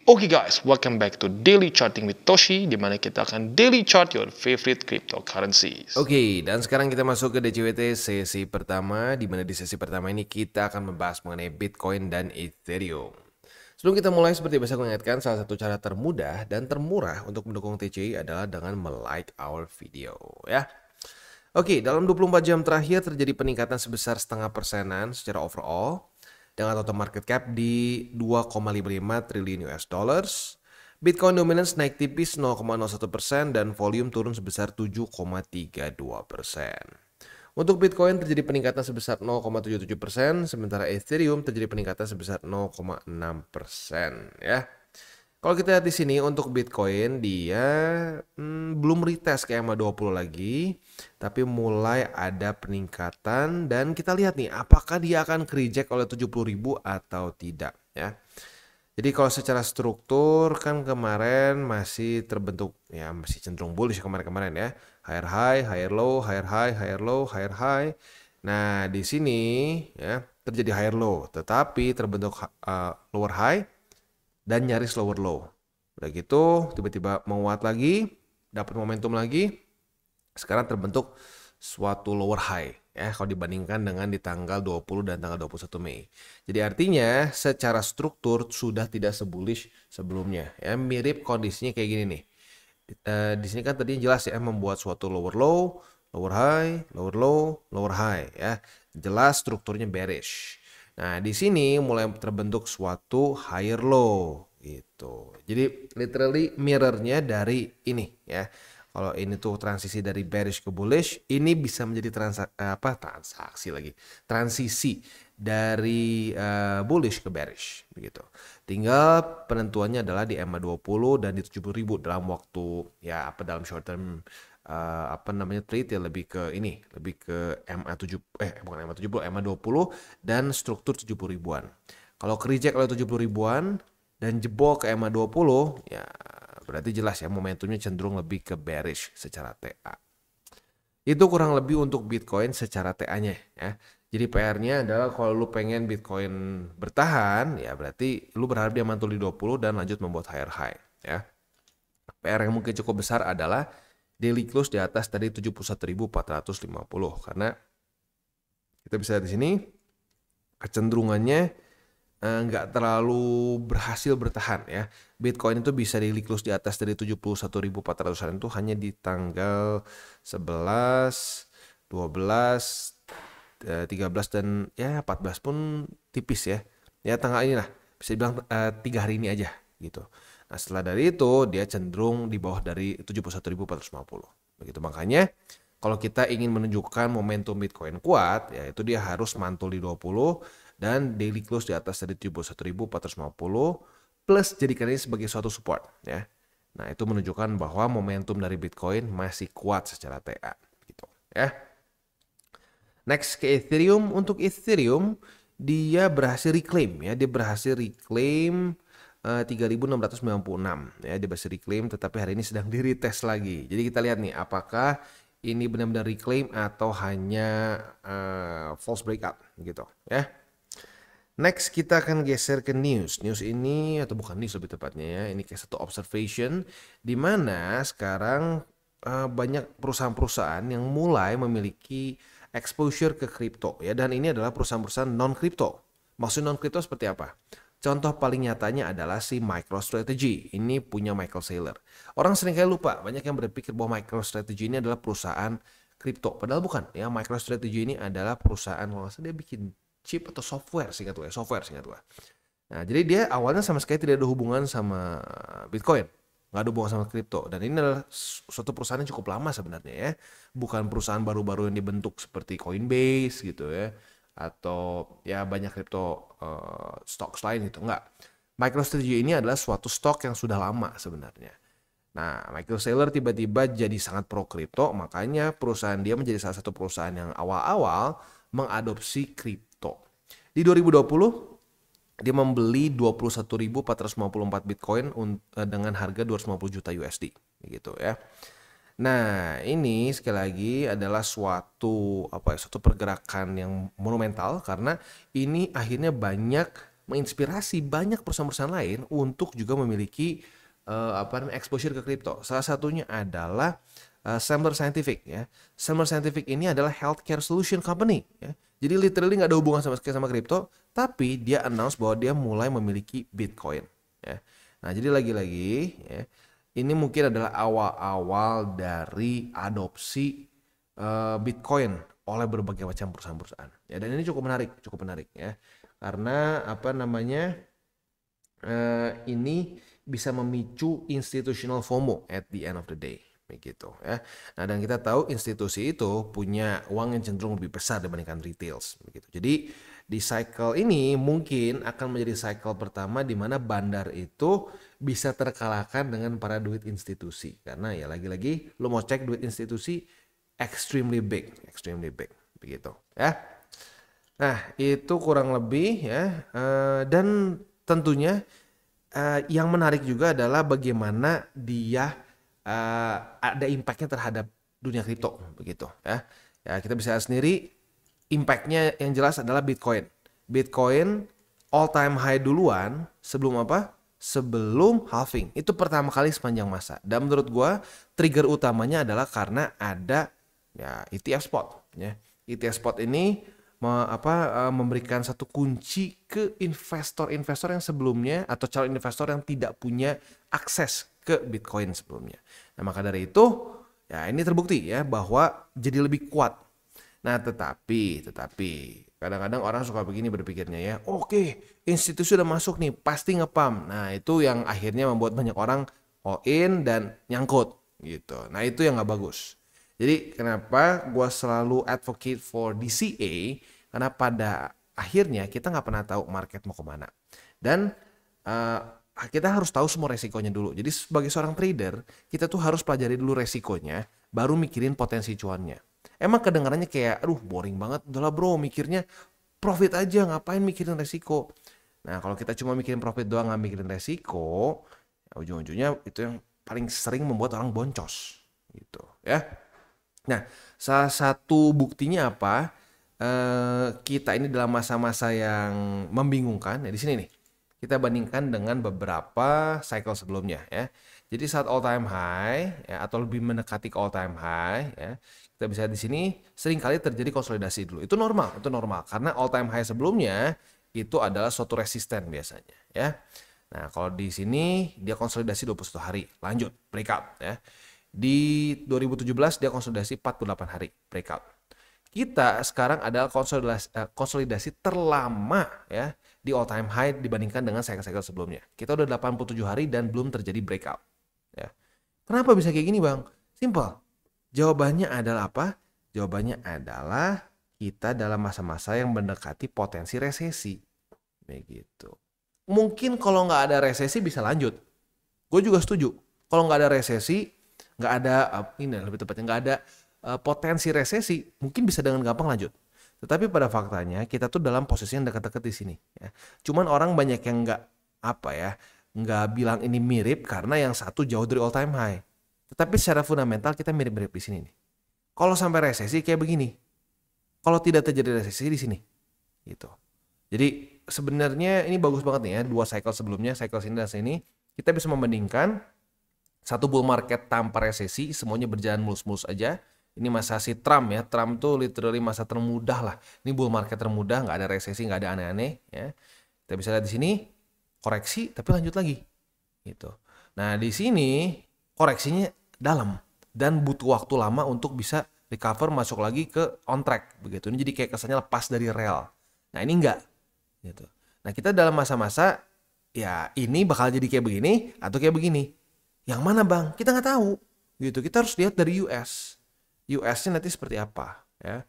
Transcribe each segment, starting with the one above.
Oke guys, welcome back to Daily Charting with Toshi, di mana kita akan daily chart your favorite cryptocurrencies. Oke, dan sekarang kita masuk ke DCWT sesi pertama, di mana di sesi pertama ini kita akan membahas mengenai Bitcoin dan Ethereum. Sebelum kita mulai, seperti biasa aku ingatkan, salah satu cara termudah dan termurah untuk mendukung TCI adalah dengan like our video, ya. Oke, dalam 24 jam terakhir terjadi peningkatan sebesar 0,5% secara overall, dengan total market cap di 2,55 triliun US dollars. Bitcoin dominance naik tipis 0,01% dan volume turun sebesar 7,32%. Untuk Bitcoin terjadi peningkatan sebesar 0,77%, sementara Ethereum terjadi peningkatan sebesar 0,6%, ya. Kalau kita lihat di sini untuk Bitcoin dia belum retest ke EMA20 lagi, tapi mulai ada peningkatan dan kita lihat nih apakah dia akan reject oleh 70.000 atau tidak, ya. Jadi kalau secara struktur kan kemarin masih terbentuk ya, masih cenderung bullish kemarin-kemarin ya. Higher high, higher low, higher high, higher low, higher high. Nah, di sini ya terjadi higher low, tetapi terbentuk lower high dan nyaris lower low. Udah gitu tiba-tiba menguat lagi, dapat momentum lagi. Sekarang terbentuk suatu lower high ya kalau dibandingkan dengan di tanggal 20 dan tanggal 21 Mei. Jadi artinya secara struktur sudah tidak sebullish sebelumnya ya, mirip kondisinya kayak gini nih. Di sini kan tadinya jelas ya membuat suatu lower low, lower high, lower low, lower high ya. Jelas strukturnya bearish. Nah, di sini mulai terbentuk suatu higher low gitu. Jadi literally mirrornya dari ini ya. Kalau ini tuh transisi dari bearish ke bullish, ini bisa menjadi transisi dari bullish ke bearish begitu. Tinggal penentuannya adalah di EMA20 dan di 70.000 dalam waktu ya dalam short term trade ya, lebih ke EMA20 dan struktur 70 ribuan. Kalau reject oleh 70 ribuan dan jebol ke EMA20 ya berarti jelas ya momentumnya cenderung lebih ke bearish secara TA. Itu kurang lebih untuk Bitcoin secara TA-nya ya. Jadi PR-nya adalah kalau lu pengen Bitcoin bertahan ya berarti lu berharap dia mantul di 20 dan lanjut membuat higher high ya. PR yang mungkin cukup besar adalah daily close di atas tadi 71.450 karena kita bisa lihat di sini kecenderungannya nggak terlalu berhasil bertahan ya. Bitcoin itu bisa daily close di atas dari 71.400-an itu hanya di tanggal 11, 12, 13 dan ya 14 pun tipis ya. Ya tanggal ini lah bisa dibilang 3 hari ini aja gitu. Nah setelah dari itu dia cenderung di bawah dari 71.450. Begitu makanya kalau kita ingin menunjukkan momentum Bitcoin kuat ya itu dia harus mantul di 20 dan daily close di atas dari 71.450 plus jadikan ini sebagai suatu support ya. Nah itu menunjukkan bahwa momentum dari Bitcoin masih kuat secara TA gitu ya. Next ke Ethereum. Untuk Ethereum dia berhasil reclaim ya, dia berhasil reclaim 3.696 ya, dia berhasil reclaim tetapi hari ini sedang di retest lagi. Jadi kita lihat nih apakah ini benar-benar reclaim atau hanya false breakout gitu ya. Next kita akan geser ke news. News ini atau bukan news lebih tepatnya ya, ini kayak satu observation di mana sekarang banyak perusahaan-perusahaan yang mulai memiliki exposure ke kripto ya, dan ini adalah perusahaan-perusahaan non kripto. Maksud non kripto seperti apa? Contoh paling nyatanya adalah si MicroStrategy. Ini punya Michael Saylor. Orang seringkali lupa, banyak yang berpikir bahwa MicroStrategy ini adalah perusahaan kripto. Padahal bukan. Ya, MicroStrategy ini adalah perusahaan, kalau nggak salah dia bikin chip atau software singkat gue. Nah, jadi dia awalnya sama sekali tidak ada hubungan sama Bitcoin. Nggak ada hubungan sama kripto. Dan ini adalah suatu perusahaan yang cukup lama sebenarnya ya. Bukan perusahaan baru-baru yang dibentuk seperti Coinbase gitu ya. Atau ya banyak kripto stocks lain gitu. Enggak. MicroStrategy ini adalah suatu stok yang sudah lama sebenarnya. Nah, Michael Saylor tiba-tiba jadi sangat pro kripto, makanya perusahaan dia menjadi salah satu perusahaan yang awal-awal mengadopsi kripto. Di 2020 dia membeli 21.454 Bitcoin dengan harga 250 juta USD gitu ya. Nah, ini sekali lagi adalah suatu pergerakan yang monumental karena ini akhirnya banyak menginspirasi banyak perusahaan-perusahaan lain untuk juga memiliki exposure ke kripto. Salah satunya adalah Semler Scientific ya. Semler Scientific ini adalah healthcare solution company ya. Jadi literally nggak ada hubungan sama kripto, tapi dia announce bahwa dia mulai memiliki Bitcoin ya. Nah, jadi lagi-lagi ya, ini mungkin adalah awal-awal dari adopsi Bitcoin oleh berbagai macam perusahaan-perusahaan. Ya, dan ini cukup menarik ya. Karena ini bisa memicu institutional FOMO at the end of the day, begitu ya. Nah, dan kita tahu institusi itu punya uang yang cenderung lebih besar dibandingkan retails, begitu. Jadi di cycle ini mungkin akan menjadi cycle pertama di mana bandar itu bisa terkalahkan dengan para duit institusi. Karena ya lagi-lagi lo mau cek duit institusi extremely big, begitu ya. Nah, itu kurang lebih ya. Dan tentunya yang menarik juga adalah bagaimana dia ada impactnya terhadap dunia kripto, begitu ya. Ya, kita bisa lihat sendiri impactnya yang jelas adalah Bitcoin. Bitcoin all time high duluan sebelum apa? Sebelum halving. Itu pertama kali sepanjang masa. Dan menurut gua trigger utamanya adalah karena ada ya ETF spot ya. ETF spot ini memberikan satu kunci ke investor-investor yang sebelumnya atau calon investor yang tidak punya akses ke Bitcoin sebelumnya. Nah, maka dari itu ya ini terbukti ya bahwa jadi lebih kuat. Nah, tetapi kadang-kadang orang suka begini berpikirnya ya, oke, institusi udah masuk nih, pasti ngepam. Nah, itu yang akhirnya membuat banyak orang all in dan nyangkut gitu. Nah, itu yang nggak bagus. Jadi kenapa gue selalu advocate for DCA? Karena pada akhirnya kita nggak pernah tahu market mau kemana. Dan kita harus tahu semua resikonya dulu. Jadi sebagai seorang trader, kita tuh harus pelajari dulu resikonya, baru mikirin potensi cuannya. Emang kedengarannya kayak, aduh boring banget. Udahlah bro, mikirnya profit aja, ngapain mikirin resiko. Nah, kalau kita cuma mikirin profit doang, nggak mikirin resiko, ya ujung-ujungnya itu yang paling sering membuat orang boncos. Gitu ya. Nah, salah satu buktinya apa? Kita ini dalam masa-masa yang membingungkan. Ya, di sini nih, kita bandingkan dengan beberapa cycle sebelumnya ya. Jadi saat all time high ya, atau lebih mendekati ke all time high ya, kita bisa di sini seringkali terjadi konsolidasi dulu. Itu normal karena all time high sebelumnya itu adalah suatu resisten biasanya ya. Nah, kalau di sini dia konsolidasi 21 hari, lanjut breakout ya. Di 2017 dia konsolidasi 48 hari breakout. Kita sekarang adalah konsolidasi terlama ya di all time high dibandingkan dengan cycle-cycle sebelumnya. Kita udah 87 hari dan belum terjadi breakout. Ya. Kenapa bisa kayak gini bang? Simple. Jawabannya adalah apa? Jawabannya adalah kita dalam masa-masa yang mendekati potensi resesi. Begitu. Mungkin kalau nggak ada resesi bisa lanjut. Gue juga setuju. Kalau nggak ada resesi, nggak ada ini lebih tepatnya nggak ada potensi resesi, mungkin bisa dengan gampang lanjut. Tetapi pada faktanya kita tuh dalam posisi yang dekat-dekat di sini. Ya. Cuman orang banyak yang nggak bilang ini mirip karena yang satu jauh dari all time high. Tetapi secara fundamental kita mirip-mirip di sini nih. Kalau sampai resesi kayak begini, kalau tidak terjadi resesi di sini, gitu. Jadi sebenarnya ini bagus banget nih ya, dua cycle sebelumnya, cycle sini dan sini, kita bisa membandingkan satu bull market tanpa resesi, semuanya berjalan mulus-mulus aja. Ini masa si Trump ya, Trump tuh literally masa termudah lah. Ini bull market termudah, nggak ada resesi, nggak ada aneh-aneh ya. Kita bisa lihat di sini koreksi tapi lanjut lagi, gitu. Nah di sini koreksinya dalam dan butuh waktu lama untuk bisa recover masuk lagi ke on track begitu. Ini jadi kayak kesannya lepas dari rel. Nah ini enggak, gitu. Nah kita dalam masa-masa ya ini bakal jadi kayak begini atau kayak begini. Yang mana bang? Kita nggak tahu, gitu. Kita harus lihat dari US-nya nanti seperti apa, ya.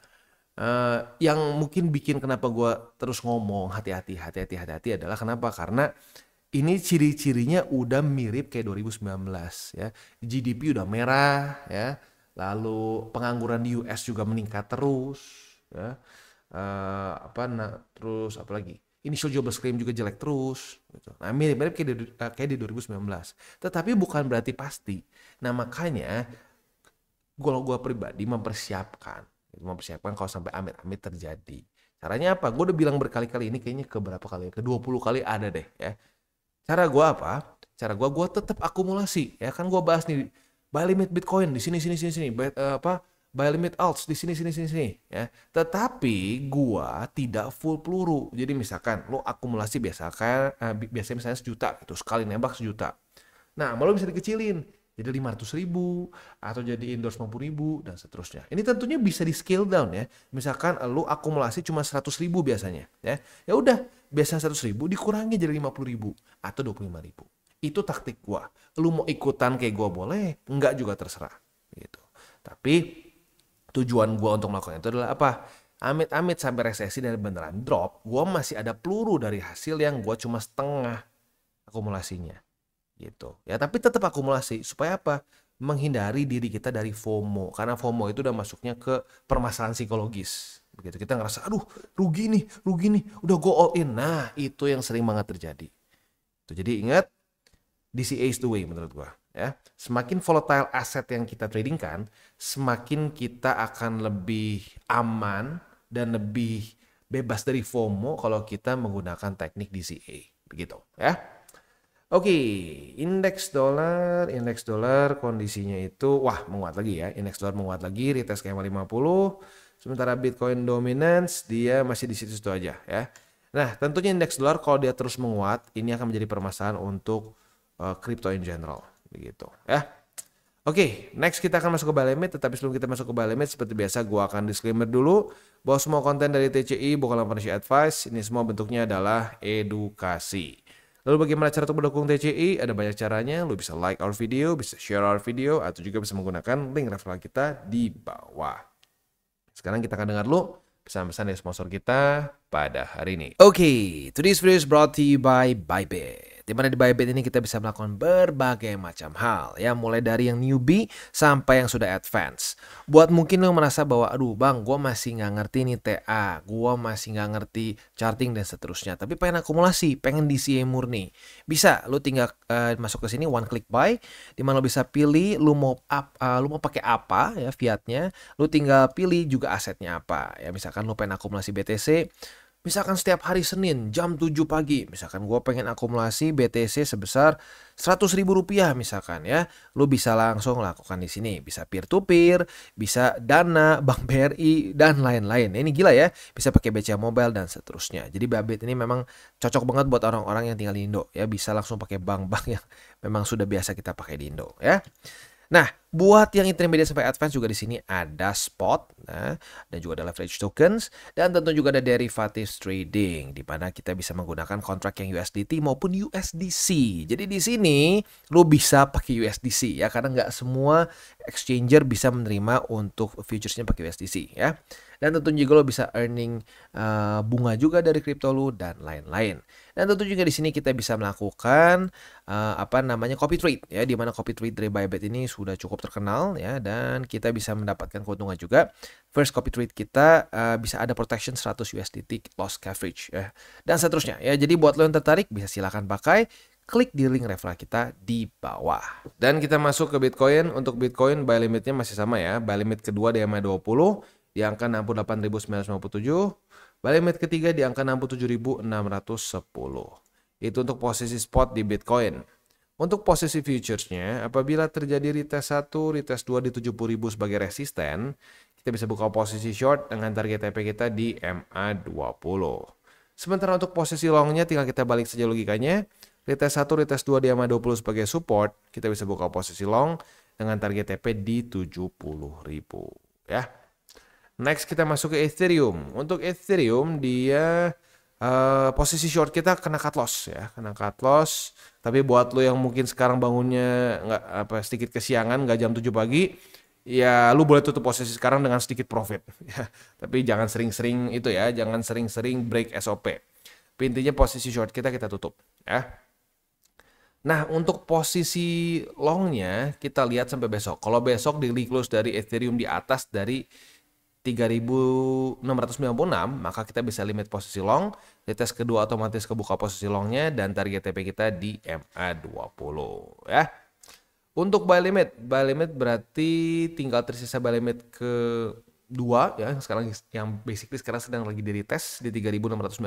Yang mungkin bikin kenapa gue terus ngomong hati-hati adalah kenapa? Karena ini ciri-cirinya udah mirip kayak 2019, ya. GDP udah merah, ya. Lalu pengangguran di US juga meningkat terus, ya. Terus apa lagi? Initial jobless claim juga jelek terus. Gitu. Nah mirip-mirip kayak di 2019. Tetapi bukan berarti pasti. Nah makanya gue pribadi mempersiapkan kalau sampai amit-amit terjadi. Caranya apa? Gue udah bilang berkali-kali, ini kayaknya ke berapa kali ya? Ke 20 kali ada deh ya. Cara gue apa? Cara gue tetap akumulasi. Ya kan gue bahas nih, buy limit Bitcoin di sini. Buy limit alts di sini ya. Tetapi gue tidak full peluru. Jadi misalkan lo akumulasi biasanya misalnya 1 juta gitu, sekali nembak 1 juta. Nah, malu bisa dikecilin jadi 500.000 atau jadi endorse 50.000 dan seterusnya. Ini tentunya bisa di scale down ya. Misalkan lu akumulasi cuma 100.000 biasanya ya. Ya udah, biasa 100.000 dikurangi jadi 50.000 atau 25.000. Itu taktik gua. Lu mau ikutan kayak gua boleh, enggak juga terserah gitu. Tapi tujuan gua untuk melakukan itu adalah apa? Amit-amit sampai resesi dan beneran drop, gua masih ada peluru dari hasil yang gua cuma setengah akumulasinya gitu ya. Tapi tetap akumulasi supaya apa? Menghindari diri kita dari FOMO, karena FOMO itu udah masuknya ke permasalahan psikologis begitu. Kita ngerasa aduh rugi nih udah go all in. Nah itu yang sering banget terjadi tuh. Jadi ingat, DCA is the way menurut gua ya. Semakin volatile aset yang kita tradingkan, semakin kita akan lebih aman dan lebih bebas dari FOMO kalau kita menggunakan teknik DCA begitu ya. Oke, indeks dolar kondisinya itu menguat lagi ya. Indeks dolar menguat lagi, retest ke 50. Sementara Bitcoin dominance dia masih di situ-situ aja ya. Nah, tentunya indeks dolar kalau dia terus menguat, ini akan menjadi permasalahan untuk crypto in general begitu ya. Oke, next kita akan masuk ke buy limit. Tetapi sebelum kita masuk ke buy limit, seperti biasa gua akan disclaimer dulu bahwa semua konten dari TCI bukanlah financial advice. Ini semua bentuknya adalah edukasi. Lalu bagaimana cara untuk mendukung TCI? Ada banyak caranya. Lu bisa like our video, bisa share our video, atau juga bisa menggunakan link referral kita di bawah. Sekarang kita akan dengar dulu pesan-pesan dari sponsor kita pada hari ini. Oke, today's video is brought to you by Bybit. Di mana di Bybit ini kita bisa melakukan berbagai macam hal ya, mulai dari yang newbie sampai yang sudah advance. Buat mungkin lo merasa bahwa aduh bang, gue masih nggak ngerti nih TA, gue masih nggak ngerti charting dan seterusnya, tapi pengen akumulasi, pengen DCA murni, bisa lo tinggal masuk ke sini one click buy, di mana lo bisa pilih lo mau pakai apa ya fiatnya, lo tinggal pilih juga asetnya apa ya. Misalkan lo pengen akumulasi BTC, misalkan setiap hari Senin jam 7 pagi, misalkan gue pengen akumulasi BTC sebesar 100.000 rupiah misalkan ya, lu bisa langsung lakukan di sini. Bisa peer to peer, bisa Dana, Bank BRI dan lain-lain. Ini gila ya, bisa pakai BCA Mobile dan seterusnya. Jadi Bybit ini memang cocok banget buat orang-orang yang tinggal di Indo ya, bisa langsung pakai bank-bank yang memang sudah biasa kita pakai di Indo ya. Nah, buat yang intermediate sampai advance juga di sini ada spot, dan juga ada leverage tokens, dan tentu juga ada derivatives trading, di mana kita bisa menggunakan kontrak yang USDT maupun USDC. Jadi di sini lo bisa pakai USDC ya, karena nggak semua exchanger bisa menerima untuk futuresnya pakai USDC ya. Dan tentunya juga lo bisa earning bunga juga dari kripto lo dan lain-lain. Dan tentu juga di sini kita bisa melakukan copy trade ya, di mana copy trade dari Bybit ini sudah cukup terkenal ya, dan kita bisa mendapatkan keuntungan juga. First copy trade kita bisa ada protection 100 USDT loss coverage ya, dan seterusnya ya. Jadi buat lo yang tertarik bisa silakan pakai, klik di link referral kita di bawah. Dan kita masuk ke Bitcoin. Untuk Bitcoin buy limitnya masih sama ya. Buy limit kedua di EMA 20 di angka 68.957. Buy limit ketiga di angka 67.610. Itu untuk posisi spot di Bitcoin. Untuk posisi futuresnya, apabila terjadi retest 1, retest 2 di 70.000 sebagai resisten, kita bisa buka posisi short dengan target TP kita di MA20. Sementara untuk posisi longnya tinggal kita balik saja logikanya. Retest 1, retest 2 di MA20 sebagai support, kita bisa buka posisi long dengan target TP di 70.000 ya. Next kita masuk ke Ethereum. Untuk Ethereum dia posisi short kita kena cut loss ya, kena cut loss. Tapi buat lo yang mungkin sekarang bangunnya sedikit kesiangan, nggak jam 7 pagi, ya lu boleh tutup posisi sekarang dengan sedikit profit ya. Tapi jangan sering-sering itu ya, jangan sering-sering break SOP. Tapi intinya posisi short kita tutup ya. Nah, untuk posisi longnya kita lihat sampai besok. Kalau besok daily close dari Ethereum di atas dari 3.696, maka kita bisa limit posisi long. Retest kedua otomatis kebuka posisi longnya dan target TP kita di MA20 ya. Untuk buy limit berarti tinggal tersisa buy limit ke ya, yang basically sekarang sedang lagi di retest di 3.696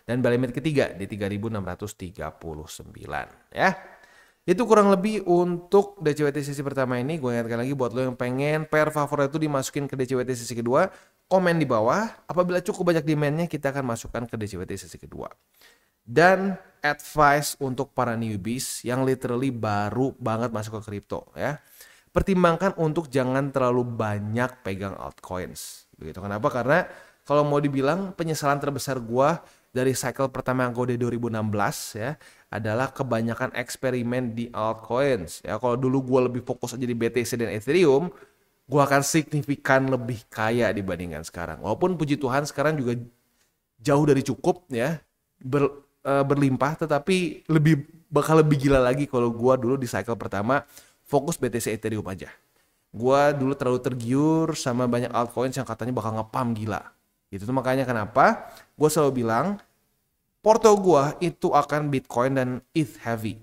dan buy limit ketiga di 3.639 ya. Itu kurang lebih untuk DCWT sesi pertama ini. Gue ingatkan lagi buat lo yang pengen pair favorit itu dimasukin ke DCWT sesi kedua, komen di bawah. Apabila cukup banyak demandnya, kita akan masukkan ke DCWT sesi kedua. Dan advice untuk para newbies yang literally baru banget masuk ke kripto ya. Pertimbangkan untuk jangan terlalu banyak pegang altcoins. Begitu. Kenapa? Karena kalau mau dibilang penyesalan terbesar gua dari cycle pertama yang gue di 2016 ya adalah kebanyakan eksperimen di altcoins. Ya kalau dulu gue lebih fokus aja di BTC dan Ethereum, gue akan signifikan lebih kaya dibandingkan sekarang. Walaupun puji Tuhan sekarang juga jauh dari cukup ya, berlimpah, tetapi bakal lebih gila lagi kalau gue dulu di cycle pertama fokus BTC Ethereum aja. Gue dulu terlalu tergiur sama banyak altcoins yang katanya bakal ngepam gila. Itu tuh makanya kenapa gue selalu bilang porto gue itu akan Bitcoin dan ETH heavy.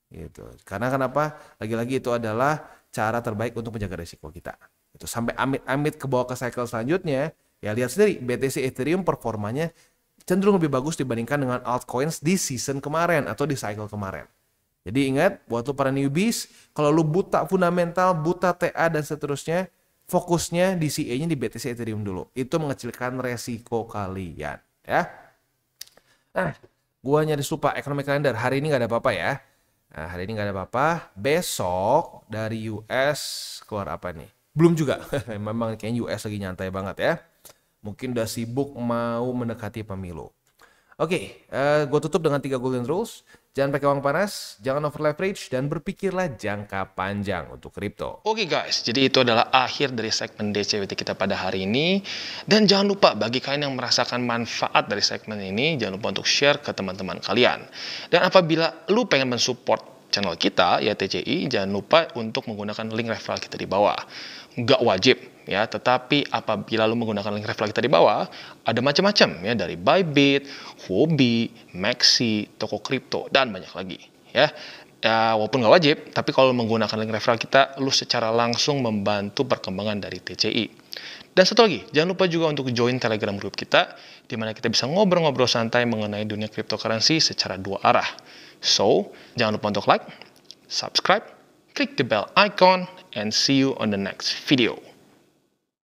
Gitu. Karena kenapa? Lagi-lagi itu adalah cara terbaik untuk menjaga risiko kita. Itu sampai amit-amit ke bawah ke cycle selanjutnya, ya lihat sendiri BTC Ethereum performanya cenderung lebih bagus dibandingkan dengan altcoins di season kemarin atau di cycle kemarin. Jadi ingat, buat lo para newbies, kalau lo buta fundamental, buta TA dan seterusnya, fokusnya di CA-nya di BTC Ethereum dulu. Itu mengecilkan resiko kalian, ya. Nah, gua nyaris lupa economic calendar. Hari ini nggak ada apa-apa ya. Nah, hari ini nggak ada apa-apa. Besok dari US keluar apa nih? Belum juga. Memang kayaknya US lagi nyantai banget ya. Mungkin udah sibuk mau mendekati pemilu. Oke, gue tutup dengan 3 golden rules. Jangan pakai uang panas, jangan over leverage, dan berpikirlah jangka panjang untuk kripto. Oke guys, jadi itu adalah akhir dari segmen DCWT kita pada hari ini. Dan jangan lupa bagi kalian yang merasakan manfaat dari segmen ini, jangan lupa untuk share ke teman-teman kalian. Dan apabila lu pengen mensupport channel kita, ya TCI, jangan lupa untuk menggunakan link referral kita di bawah. Nggak wajib ya, tetapi apabila lu menggunakan link referral kita di bawah, ada macam-macam ya, dari Bybit, Huobi, Maxi, toko kripto, dan banyak lagi ya. Ya, walaupun nggak wajib, tapi kalau menggunakan link referral kita, lu secara langsung membantu perkembangan dari TCI. Dan satu lagi, jangan lupa juga untuk join Telegram group kita, di mana kita bisa ngobrol-ngobrol santai mengenai dunia cryptocurrency secara dua arah. So, jangan lupa untuk like, subscribe, click the bell icon, and see you on the next video.